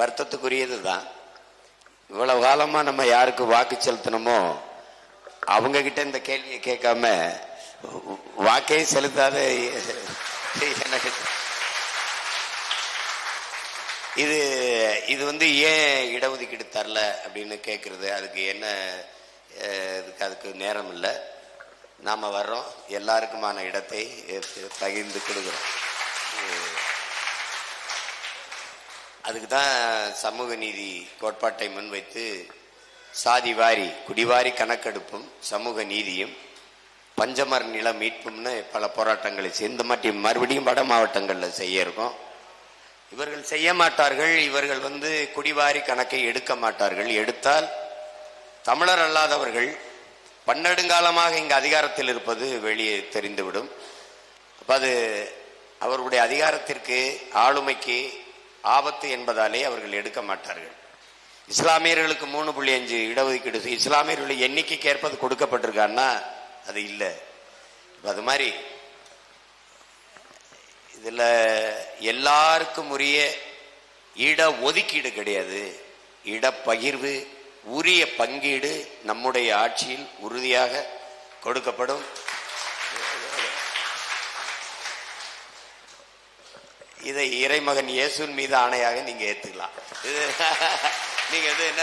வருத்தத்துக்குரியது தான். இவ்வளவு காலமா நம்ம யாருக்கு வாக்கு செலுத்தணுமோ அவங்க கிட்ட இந்த கேள்வியை கேட்காம வாக்கே செலுத்தாத இது இது வந்து ஏன் இடஒதுக்கீடு தரல அப்படின்னு கேட்கறது, அதுக்கு என்ன அதுக்கு நேரம் இல்லை. நாம வர்றோம், எல்லாருக்குமான இடத்தை பகிர்ந்து கொடுக்குறோம். அதுக்கு தான் சமூக நீதி கோட்பாட்டை முன்வைத்து சாதி வாரி குடிவாரி கணக்கெடுப்பும் சமூக நீதியும் பஞ்சமர் நில மீட்பும்னு பல போராட்டங்களை சேர்ந்த மாட்டி மறுபடியும் வட மாவட்டங்களில் செய்ய இருக்கோம். இவர்கள் செய்ய மாட்டார்கள். இவர்கள் வந்து குடிவாரி கணக்கை எடுக்க மாட்டார்கள். எடுத்தால் தமிழர் அல்லாதவர்கள் பன்னெடுங்காலமாக இங்கு அதிகாரத்தில் இருப்பது வெளியே தெரிந்துவிடும். அப்ப அது அவருடைய அதிகாரத்திற்கு ஆளுமைக்கு ஆபத்து என்பதாலே அவர்கள் எடுக்க மாட்டார்கள். இஸ்லாமியர்களுக்கு 3.5 இடஒதுக்கீடு இஸ்லாமியர்களுடைய எண்ணிக்கைக்கு ஏற்பது கொடுக்கப்பட்டிருக்கான்னா அது இல்லை. அது மாதிரி இதுல எல்லாருக்கும் உரிய இட ஒதுக்கீடு கிடையாது, இடப்பகிர்வு, உரிய பங்கீடு நம்முடைய ஆட்சியில் உறுதியாக கொடுக்கப்படும். இதை இறைமகன் இயேசுவின் மீது ஆணையாக நீங்க ஏத்துக்கலாம். இது நீங்க வந்து என்ன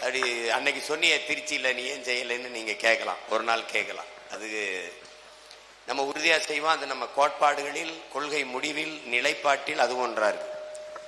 அப்படி அன்னைக்கு சொன்னிய திருச்சியில நீ ஏன் செய்யலைன்னு நீங்க கேட்கலாம், ஒரு நாள் கேட்கலாம். அதுக்கு நம்ம உறுதியா செய்வோம். அது நம்ம கோட்பாடுகளில், கொள்கை முடிவில், நிலைப்பாட்டில் அது ஒன்றா இருக்கு.